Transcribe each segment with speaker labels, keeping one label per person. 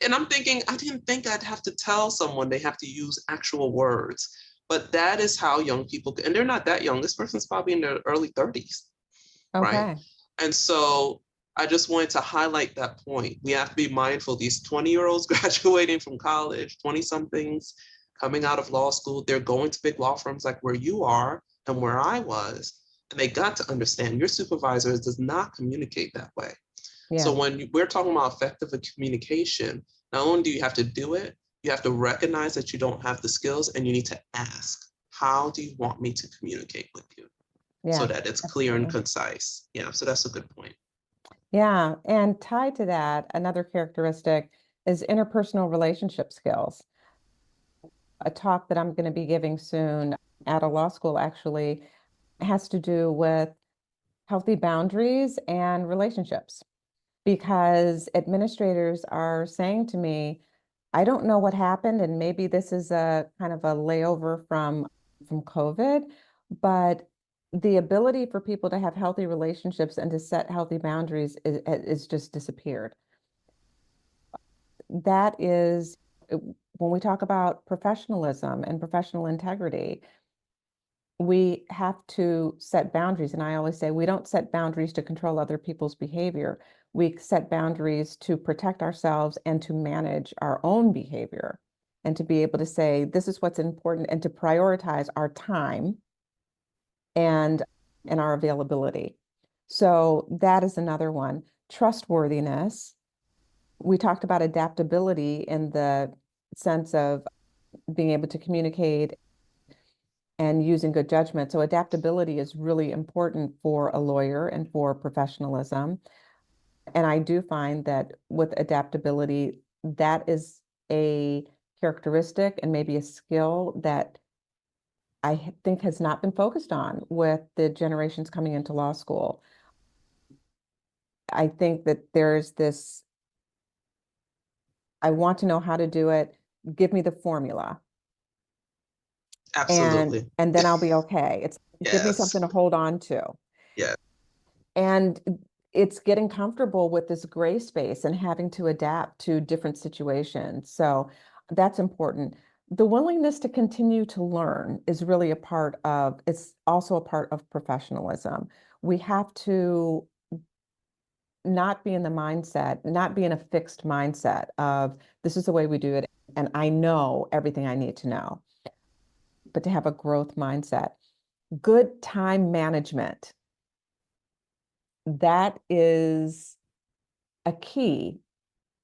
Speaker 1: And I'm thinking, I didn't think I'd have to tell someone they have to use actual words. But that is how young people, and they're not that young. This person's probably in their early 30s, right?
Speaker 2: Okay.
Speaker 1: And so I just wanted to highlight that point. We have to be mindful. These 20-year-olds graduating from college, 20 somethings coming out of law school, they're going to big law firms like where you are and where I was. And they got to understand your supervisor does not communicate that way. So
Speaker 2: Yeah.
Speaker 1: when we're talking about effective communication, not only do you have to do it, you have to recognize that you don't have the skills and you need to ask, how do you want me to communicate with you? So
Speaker 2: Yeah.
Speaker 1: that it's clear and
Speaker 2: Absolutely.
Speaker 1: concise. Yeah, so that's a good point.
Speaker 2: Yeah. And tied to that, another characteristic is interpersonal relationship skills. A talk that I'm going to be giving soon at a law school actually has to do with healthy boundaries and relationships because administrators are saying to me, I don't know what happened, and maybe this is a kind of a layover from COVID, but the ability for people to have healthy relationships and to set healthy boundaries is just disappeared. That is when we talk about professionalism and professional integrity, we have to set boundaries. And I always say we don't set boundaries to control other people's behavior. We set boundaries to protect ourselves and to manage our own behavior and to be able to say, this is what's important and to prioritize our time and our availability. So that is another one. Trustworthiness. We talked about adaptability in the sense of being able to communicate and using good judgment. So adaptability is really important for a lawyer and for professionalism. And I do find that with adaptability, that is a characteristic and maybe a skill that I think has not been focused on with the generations coming into law school. I think that there's this, I want to know how to do it. Give me the formula
Speaker 1: Absolutely.
Speaker 2: and then I'll be okay. It's give me
Speaker 1: Yes.
Speaker 2: something to hold on to.
Speaker 1: Yeah.
Speaker 2: And it's getting comfortable with this gray space and having to adapt to different situations. So that's important. The willingness to continue to learn is really a part of, it's also a part of professionalism. We have to not be in the mindset, not be in a fixed mindset of this is the way we do it and I know everything I need to know, but to have a growth mindset. Good time management. That is a key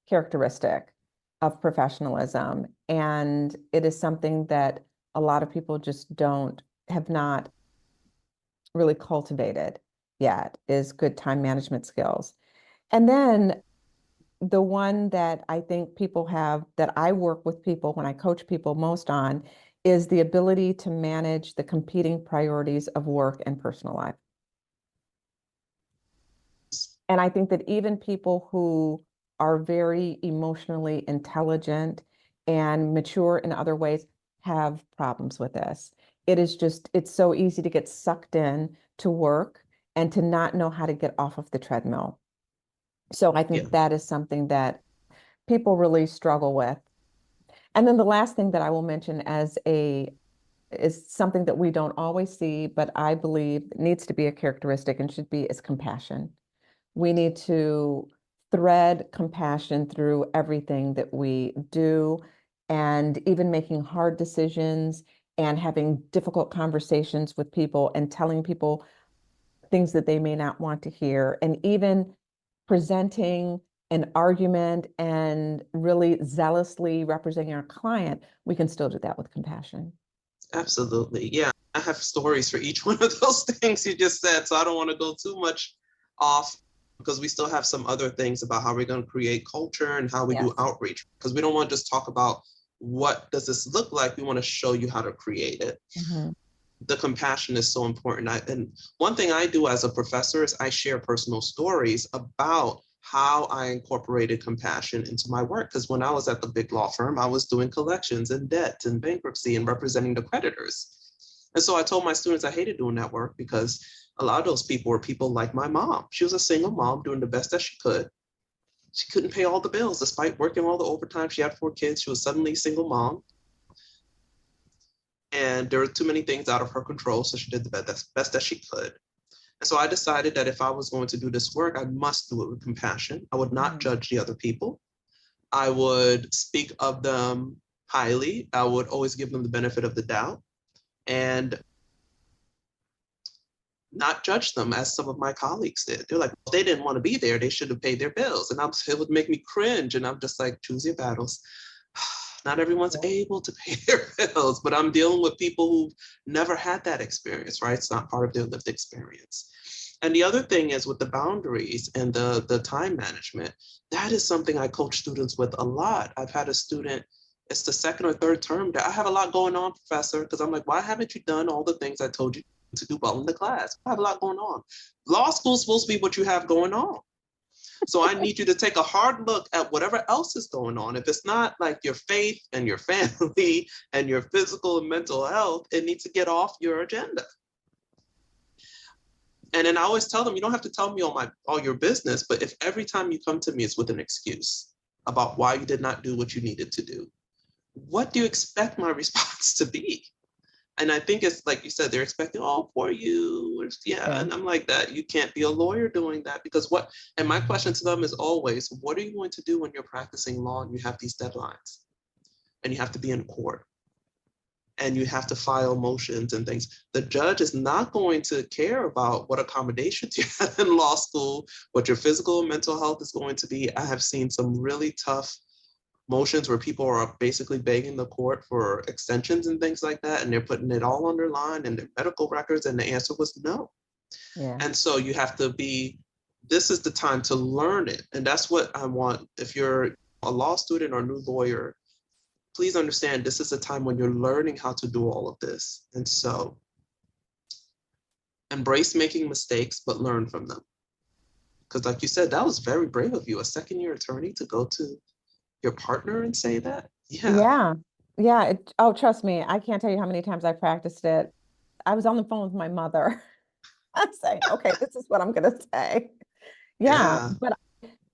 Speaker 2: characteristic of professionalism. And it is something that a lot of people just have not really cultivated yet, is good time management skills. And then the one that I think people have, that I work with people when I coach people most on, is the ability to manage the competing priorities of work and personal life. And I think that even people who are very emotionally intelligent and mature in other ways have problems with this. It is just, it's so easy to get sucked in to work and to not know how to get off of the treadmill. So I
Speaker 1: Yeah.
Speaker 2: think that is something that people really struggle with. And then the last thing that I will mention as a is something that we don't always see, but I believe needs to be a characteristic and should be is compassion. We need to thread compassion through everything that we do, and even making hard decisions and having difficult conversations with people and telling people things that they may not want to hear, and even presenting an argument and really zealously representing our client, we can still do that with compassion.
Speaker 1: Absolutely. Yeah. I have stories for each one of those things you just said. So I don't want to go too much off because we still have some other things about how we're going to create culture and how we do
Speaker 2: Yes.
Speaker 1: outreach. Because we don't want to just talk about what does this look like. We want to show you how to create it.
Speaker 2: Mhm.
Speaker 1: The compassion is so important. And one thing I do as a professor is I share personal stories about how I incorporated compassion into my work. Because when I was at the big law firm, I was doing collections and debt and bankruptcy and representing the creditors. And so I told my students I hated doing that work because a lot of those people were people like my mom. She was a single mom doing the best that she could. She couldn't pay all the bills despite working all the overtime. She had 4 kids. She was suddenly a single mom. And there were too many things out of her control. So she did the best that she could. And so I decided that if I was going to do this work, I must do it with compassion. I would not judge the other people. I would speak of them highly. I would always give them the benefit of the doubt and not judge them as some of my colleagues did. They're like, well, they didn't want to be there. They should have paid their bills. And it would make me cringe. And I'm just like, choose your battles. Not everyone's able to pay their bills, but I'm dealing with people who've never had that experience, right? It's not part of their lived experience. And the other thing is with the boundaries and the time management, that is something I coach students with a lot. I've had a student, it's the second or third term that I have a lot going on, professor, because I'm like, why haven't you done all the things I told you to do well in the class? I have a lot going on. Law school is supposed to be what you have going on. So I need you to take a hard look at whatever else is going on. If it's not like your faith and your family and your physical and mental health, it needs to get off your agenda. And then I always tell them, you don't have to tell me all your business, but if every time you come to me it's with an excuse about why you did not do what you needed to do, what do you expect my response to be? And I think it's like you said, they're expecting, oh, poor you. Yeah. And I'm like, that you can't be a lawyer doing that, because and my question to them is always, what are you going to do when you're practicing law and you have these deadlines and you have to be in court and you have to file motions and things? The judge is not going to care about what accommodations you have in law school, what your physical and mental health is going to be. I have seen some really tough motions where people are basically begging the court for extensions and things like that, and they're putting it all underlined in their medical records, and the answer was no. Yeah. And so you have to this is the time to learn it. And that's what I want. If you're a law student or a new lawyer, please understand this is a time when you're learning how to do all of this. And so embrace making mistakes, but learn from them. Because like you said, that was very brave of you, a second-year attorney, to go to your partner and say that.
Speaker 2: Yeah. Oh, trust me, I can't tell you how many times I practiced it. I was on the phone with my mother. I'm saying, okay, this is what I'm going to say. Yeah. But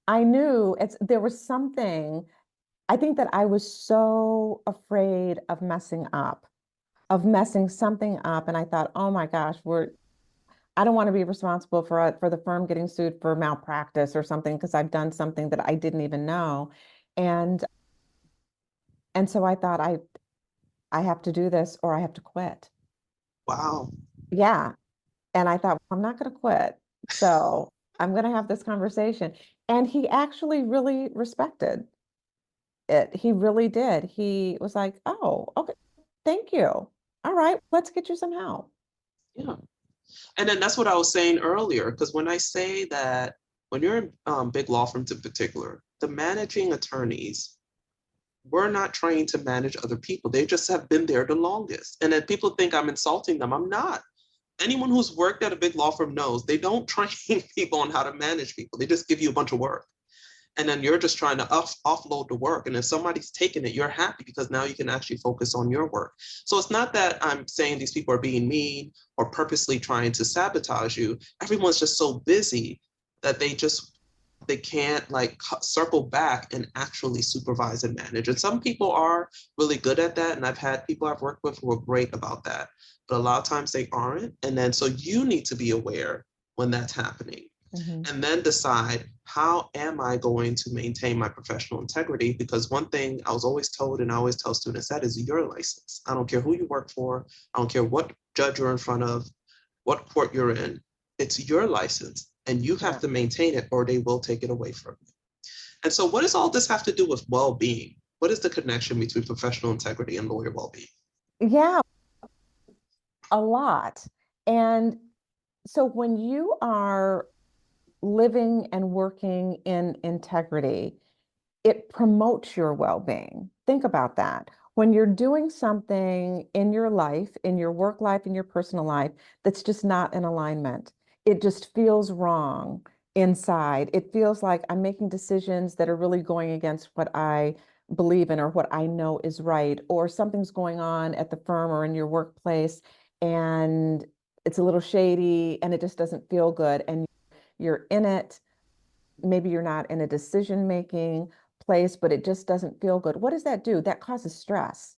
Speaker 2: I knew there was something. I think that I was so afraid of messing something up. And I thought, oh my gosh, I don't want to be responsible for the firm getting sued for malpractice or something because I've done something that I didn't even know. And so I thought I have to do this or I have to quit.
Speaker 1: Wow.
Speaker 2: Yeah. And I thought, well, I'm not going to quit. So I'm going to have this conversation. And he actually really respected it. He really did. He was like, oh, okay, thank you. All right, let's get you some help.
Speaker 1: Yeah. And then that's what I was saying earlier, because when I say that when you're in big law firms in particular, the managing attorneys, we're not trained to manage other people. They just have been there the longest. And then people think I'm insulting them. I'm not. Anyone who's worked at a big law firm knows they don't train people on how to manage people. They just give you a bunch of work. And then you're just trying to offload the work. And if somebody's taking it, you're happy because now you can actually focus on your work. So it's not that I'm saying these people are being mean or purposely trying to sabotage you. Everyone's just so busy that they can't like circle back and actually supervise and manage. And some people are really good at that. And I've had people I've worked with who are great about that. But a lot of times they aren't. And then so you need to be aware when that's happening. And then decide, how am I going to maintain my professional integrity? Because one thing I was always told, and I always tell students, that is your license. I don't care who you work for. I don't care what judge you're in front of, what court you're in. It's your license and you have to maintain it or they will take it away from you. And so what does all this have to do with well-being? What is the connection between professional integrity and lawyer well-being?
Speaker 2: Yeah, a lot. And so when you are living and working in integrity, it promotes your well-being. Think about that. When you're doing something in your life, in your work life, in your personal life, that's just not in alignment, it just feels wrong inside. It feels like I'm making decisions that are really going against what I believe in or what I know is right, or something's going on at the firm or in your workplace and it's a little shady and it just doesn't feel good. And you're in it maybe you're not in a decision-making place, but it just doesn't feel good. What does that do? That causes stress.